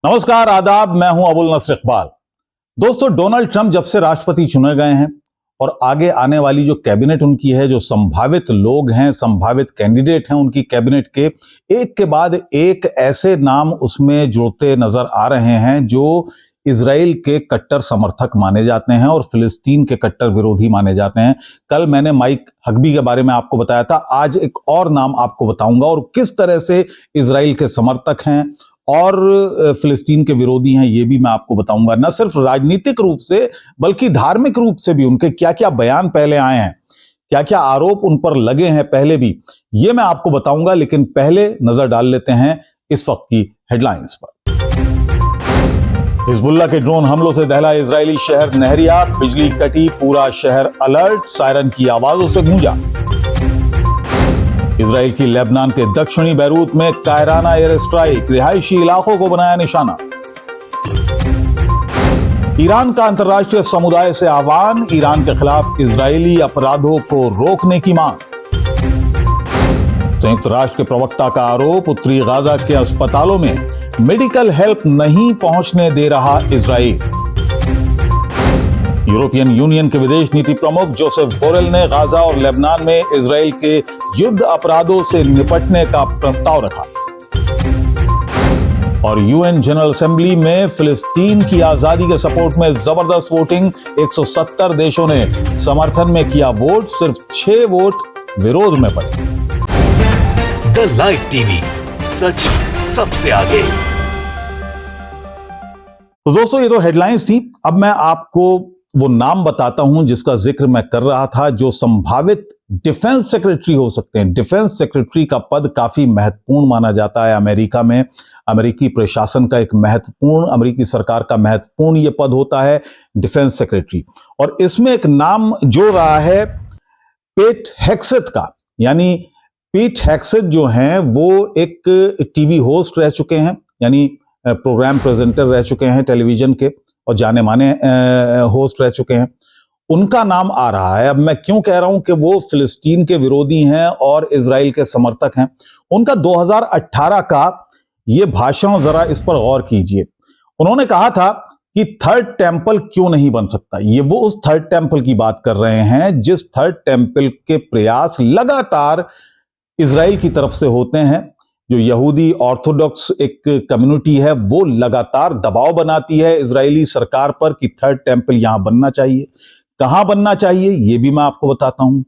नमस्कार, आदाब। मैं हूं अबुल नसर इकबाल। दोस्तों, डोनाल्ड ट्रंप जब से राष्ट्रपति चुने गए हैं और आगे आने वाली जो कैबिनेट उनकी है, जो संभावित लोग हैं, संभावित कैंडिडेट हैं उनकी कैबिनेट के, एक के बाद एक ऐसे नाम उसमें जुड़ते नजर आ रहे हैं जो इजराइल के कट्टर समर्थक माने जाते हैं और फिलिस्तीन के कट्टर विरोधी माने जाते हैं। कल मैंने माइक हग्बी के बारे में आपको बताया था, आज एक और नाम आपको बताऊंगा और किस तरह से इजराइल के समर्थक हैं और फिलिस्तीन के विरोधी हैं, ये भी मैं आपको बताऊंगा। न सिर्फ राजनीतिक रूप से बल्कि धार्मिक रूप से भी उनके क्या क्या बयान पहले आए हैं, क्या क्या आरोप उन पर लगे हैं पहले भी, ये मैं आपको बताऊंगा। लेकिन पहले नजर डाल लेते हैं इस वक्त की हेडलाइंस पर। हिजबुल्लाह के ड्रोन हमलों से दहला इजरायली शहर नहरिया, बिजली कटी, पूरा शहर अलर्ट, सायरन की आवाजों से गूंजा। इजराइल की लेबनान के दक्षिणी बैरूत में कायराना एयर स्ट्राइक, रिहायशी इलाकों को बनाया निशाना। ईरान का अंतर्राष्ट्रीय समुदाय से आह्वान, ईरान के खिलाफ इजरायली अपराधों को रोकने की मांग। संयुक्त राष्ट्र के प्रवक्ता का आरोप, उत्तरी गाजा के अस्पतालों में मेडिकल हेल्प नहीं पहुंचने दे रहा इजराइल। यूरोपियन यूनियन के विदेश नीति प्रमुख जोसेफ बोरेल ने गाजा और लेबनान में इजराइल के युद्ध अपराधों से निपटने का प्रस्ताव रखा। और यूएन जनरल असेंबली में फिलिस्तीन की आजादी के सपोर्ट में जबरदस्त वोटिंग, 170 देशों ने समर्थन में किया वोट, सिर्फ 6 वोट विरोध में पड़े। द लाइव टीवी, सच सबसे आगे। तो दोस्तों, ये तो हेडलाइंस थी। अब मैं आपको वो नाम बताता हूं जिसका जिक्र मैं कर रहा था, जो संभावित डिफेंस सेक्रेटरी हो सकते हैं। डिफेंस सेक्रेटरी का पद काफी महत्वपूर्ण माना जाता है अमेरिका में। अमेरिकी प्रशासन का एक महत्वपूर्ण, अमेरिकी सरकार का महत्वपूर्ण ये पद होता है, डिफेंस सेक्रेटरी। और इसमें एक नाम जुड़ रहा है पेट हेग्सेथ का। यानी पेट हेग्सेथ जो हैं वो एक टीवी होस्ट रह चुके हैं, यानी प्रोग्राम प्रेजेंटर रह चुके हैं टेलीविजन के और जाने माने होस्ट रह चुके हैं। उनका नाम आ रहा है। अब मैं क्यों कह रहा हूं कि वो फिलिस्तीन के विरोधी हैं और इजराइल के समर्थक हैं। उनका 2018 का ये भाषण, जरा इस पर गौर कीजिए। उन्होंने कहा था कि थर्ड टेंपल क्यों नहीं बन सकता। ये वो उस थर्ड टेंपल की बात कर रहे हैं जिस थर्ड टेंपल के प्रयास लगातार इजराइल की तरफ से होते हैं। जो यहूदी ऑर्थोडॉक्स एक कम्युनिटी है वो लगातार दबाव बनाती है इजरायली सरकार पर कि थर्ड टेंपल यहां बनना चाहिए। कहां बनना चाहिए ये भी मैं आपको बताता हूं।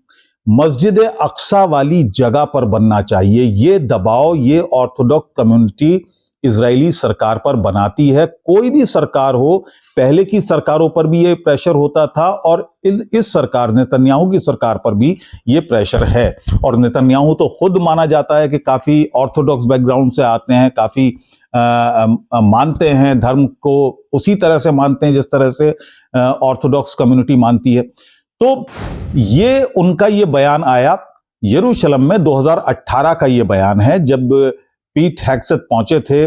मस्जिद अक्सा वाली जगह पर बनना चाहिए। ये दबाव ये ऑर्थोडॉक्स कम्युनिटी इजरायली सरकार पर बनाती है। कोई भी सरकार हो, पहले की सरकारों पर भी ये प्रेशर होता था और इस सरकार, नेतन्याहू की सरकार पर भी ये प्रेशर है। और नेतन्याहू तो खुद माना जाता है कि काफी ऑर्थोडॉक्स बैकग्राउंड से आते हैं, काफी मानते हैं धर्म को, उसी तरह से मानते हैं जिस तरह से ऑर्थोडॉक्स कम्युनिटी मानती है। तो ये उनका ये बयान आया यरूशलेम में, 2018 का ये बयान है, जब पीट हेग्सेथ पहुंचे थे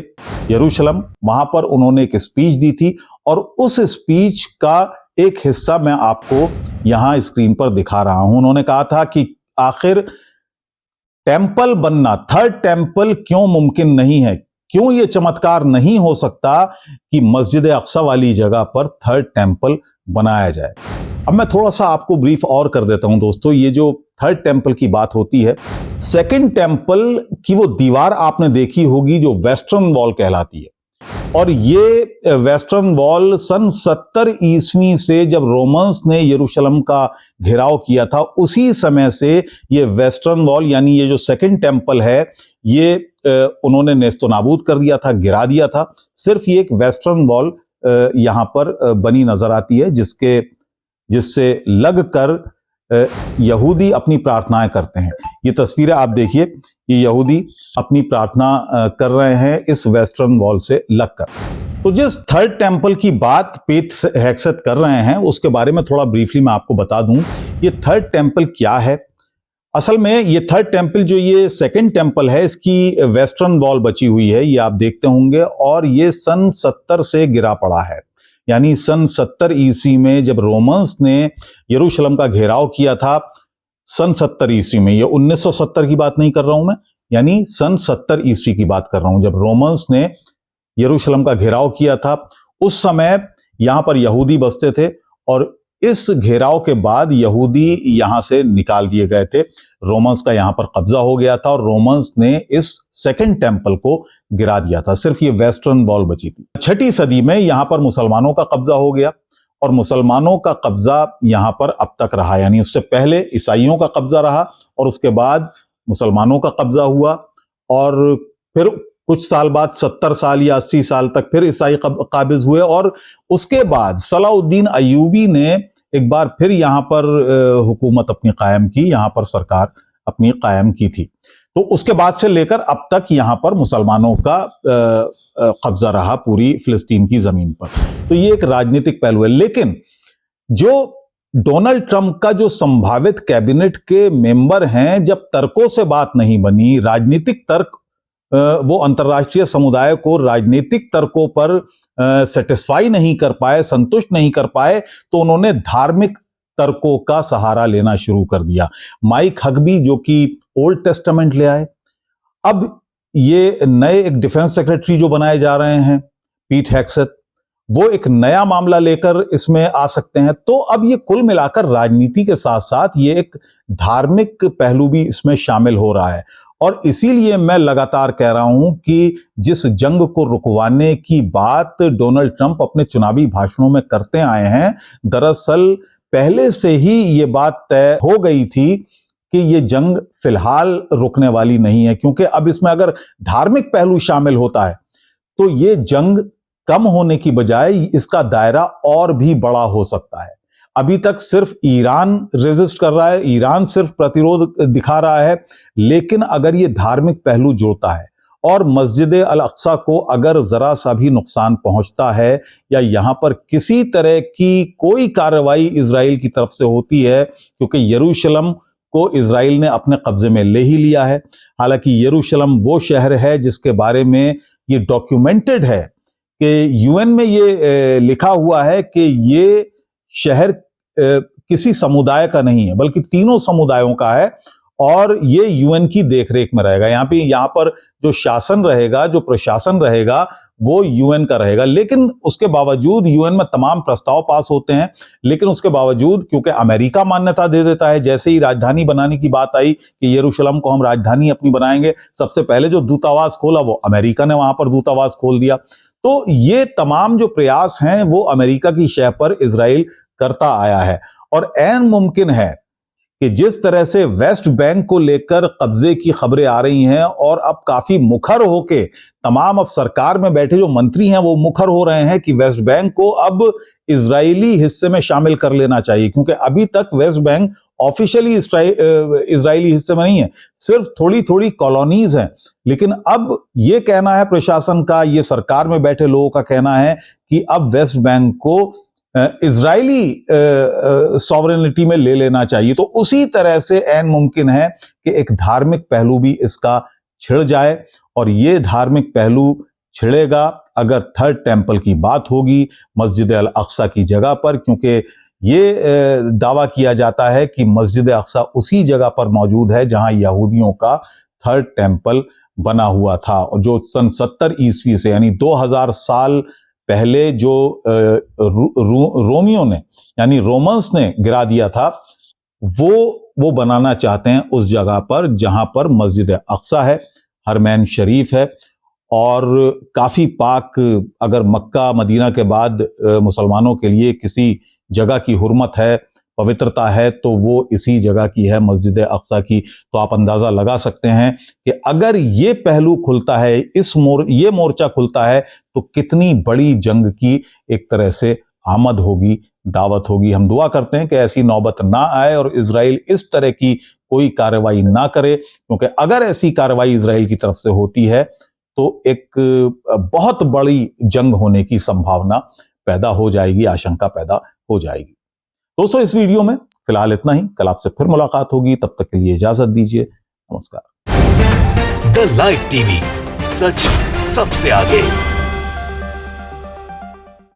यरूशलेम। वहां पर उन्होंने एक स्पीच दी थी और उस स्पीच का एक हिस्सा मैं आपको यहां स्क्रीन पर दिखा रहा हूं। उन्होंने कहा था कि आखिर टेंपल बनना, थर्ड टेंपल क्यों मुमकिन नहीं है, क्यों ये चमत्कार नहीं हो सकता कि मस्जिद अक्सा वाली जगह पर थर्ड टेंपल बनाया जाए। अब मैं थोड़ा सा आपको ब्रीफ और कर देता हूं दोस्तों। ये जो थर्ड टेंपल की बात होती है, सेकंड टेंपल की वो दीवार आपने देखी होगी जो वेस्टर्न वॉल कहलाती है। और ये वेस्टर्न वॉल सन 70 ईस्वी से, जब रोमन्स ने यरूशलेम का घेराव किया था, उसी समय से ये वेस्टर्न वॉल, यानी ये जो सेकंड टेंपल है, ये उन्होंने नेस्तनाबूद कर दिया था, गिरा दिया था। सिर्फ ये एक वेस्टर्न वॉल यहां पर बनी नजर आती है जिससे लगकर यहूदी अपनी प्रार्थनाएं करते हैं। ये तस्वीरें आप देखिए, ये यहूदी अपनी प्रार्थना कर रहे हैं इस वेस्टर्न वॉल से लगकर। तो जिस थर्ड टेंपल की बात पेट हेग्सेथ कर रहे हैं उसके बारे में थोड़ा ब्रीफली मैं आपको बता दूं। ये थर्ड टेंपल क्या है। असल में ये थर्ड टेंपल, जो ये सेकंड टेंपल है, इसकी वेस्टर्न वॉल बची हुई है, ये आप देखते होंगे, और ये सन 70 से गिरा पड़ा है। यानी सन 70 ईस्वी में जब रोमन्स ने यरूशलेम का घेराव किया था, सन 70 ईस्वी में, ये 1970 की बात नहीं कर रहा हूं मैं, यानी सन 70 ईस्वी की बात कर रहा हूं, जब रोमन्स ने यरूशलेम का घेराव किया था। उस समय यहां पर यहूदी बसते थे और इस घेराव के बाद यहूदी यहां से निकाल दिए गए थे। रोमन्स का यहां पर कब्जा हो गया था और रोमन्स ने इस सेकंड टेंपल को गिरा दिया था। सिर्फ ये वेस्टर्न वॉल बची थी। 6वीं सदी में यहां पर मुसलमानों का कब्जा हो गया और मुसलमानों का कब्जा यहां पर अब तक रहा, यानी उससे पहले ईसाइयों का कब्जा रहा और उसके बाद मुसलमानों का कब्जा हुआ और फिर कुछ साल बाद 70 साल या 80 साल तक फिर ईसाई काबिज हुए और उसके बाद सलाउद्दीन अय्यूबी ने एक बार फिर यहां पर हुकूमत अपनी कायम की, यहां पर सरकार अपनी कायम की थी। तो उसके बाद से लेकर अब तक यहां पर मुसलमानों का कब्जा रहा पूरी फिलिस्तीन की जमीन पर। तो ये एक राजनीतिक पहलू है। लेकिन जो डोनाल्ड ट्रंप का जो संभावित कैबिनेट के मेंबर हैं, जब तर्कों से बात नहीं बनी, राजनीतिक तर्क, वो अंतर्राष्ट्रीय समुदाय को राजनीतिक तर्कों पर सेटिस्फाई नहीं कर पाए, संतुष्ट नहीं कर पाए, तो उन्होंने धार्मिक तर्कों का सहारा लेना शुरू कर दिया। माइक हगबी जो कि ओल्ड टेस्टामेंट ले आए, अब ये नए एक डिफेंस सेक्रेटरी जो बनाए जा रहे हैं पीट हेग्सेथ, वो एक नया मामला लेकर इसमें आ सकते हैं। तो अब ये कुल मिलाकर राजनीति के साथ साथ ये एक धार्मिक पहलू भी इसमें शामिल हो रहा है और इसीलिए मैं लगातार कह रहा हूं कि जिस जंग को रुकवाने की बात डोनाल्ड ट्रंप अपने चुनावी भाषणों में करते आए हैं, दरअसल पहले से ही ये बात तय हो गई थी कि ये जंग फिलहाल रुकने वाली नहीं है, क्योंकि अब इसमें अगर धार्मिक पहलू शामिल होता है तो ये जंग कम होने की बजाय इसका दायरा और भी बड़ा हो सकता है। अभी तक सिर्फ ईरान रेजिस्ट कर रहा है, ईरान सिर्फ प्रतिरोध दिखा रहा है, लेकिन अगर ये धार्मिक पहलू जुड़ता है और मस्जिद अल अक्सा को अगर जरा सा भी नुकसान पहुंचता है या यहां पर किसी तरह की कोई कार्रवाई इजराइल की तरफ से होती है, क्योंकि यरूशलेम को इजराइल ने अपने कब्जे में ले ही लिया है। हालांकि यरूशलेम वो शहर है जिसके बारे में ये डॉक्यूमेंटेड है कि यूएन में ये लिखा हुआ है कि ये शहर किसी समुदाय का नहीं है बल्कि तीनों समुदायों का है और ये यूएन की देखरेख में रहेगा। यहाँ पर जो शासन रहेगा, जो प्रशासन रहेगा, वो यूएन का रहेगा। लेकिन उसके बावजूद यूएन में तमाम प्रस्ताव पास होते हैं, लेकिन उसके बावजूद क्योंकि अमेरिका मान्यता दे देता है, जैसे ही राजधानी बनाने की बात आई कि यरूशलेम को हम राजधानी अपनी बनाएंगे, सबसे पहले जो दूतावास खोला वो अमेरिका ने वहां पर दूतावास खोल दिया। तो ये तमाम जो प्रयास हैं वो अमेरिका की शह पर इजराइल करता आया है और ऐन मुमकिन है कि जिस तरह से वेस्ट बैंक को लेकर कब्जे की खबरें आ रही हैं और अब काफी मुखर होके तमाम अब सरकार में बैठे जो मंत्री हैं वो मुखर हो रहे हैं कि वेस्ट बैंक को अब इजरायली हिस्से में शामिल कर लेना चाहिए, क्योंकि अभी तक वेस्ट बैंक ऑफिशियली इजरायली हिस्से में नहीं है, सिर्फ थोड़ी थोड़ी कॉलोनीज हैं। लेकिन अब ये कहना है प्रशासन का, ये सरकार में बैठे लोगों का कहना है कि अब वेस्ट बैंक को इजरायली सॉवरेनिटी में ले लेना चाहिए। तो उसी तरह से ऐन मुमकिन है कि एक धार्मिक पहलू भी इसका छिड़ जाए और ये धार्मिक पहलू छिड़ेगा अगर थर्ड टेंपल की बात होगी मस्जिद अल अक्सा की जगह पर, क्योंकि ये दावा किया जाता है कि मस्जिद अक्सा उसी जगह पर मौजूद है जहां यहूदियों का थर्ड टेंपल बना हुआ था और जो सन 70 ईस्वी से यानी 2000 साल पहले जो रोमियो ने यानी रोमन्स ने गिरा दिया था, वो बनाना चाहते हैं उस जगह पर जहां पर मस्जिद अक्सा है, हरमैन शरीफ है और काफी पाक। अगर मक्का मदीना के बाद मुसलमानों के लिए किसी जगह की हुर्मत है, पवित्रता है, तो वो इसी जगह की है, मस्जिद अक्सा की। तो आप अंदाजा लगा सकते हैं कि अगर ये पहलू खुलता है, ये मोर्चा खुलता है, तो कितनी बड़ी जंग की एक तरह से आमद होगी, दावत होगी। हम दुआ करते हैं कि ऐसी नौबत ना आए और इजराइल इस तरह की कोई कार्रवाई ना करे, क्योंकि अगर ऐसी कार्रवाई इजराइल की तरफ से होती है तो एक बहुत बड़ी जंग होने की संभावना पैदा हो जाएगी, आशंका पैदा हो जाएगी। दोस्तों, इस वीडियो में फिलहाल इतना ही। कल आपसे फिर मुलाकात होगी, तब तक के लिए इजाजत दीजिए। नमस्कार। द लाइव टीवी, सच सबसे आगे।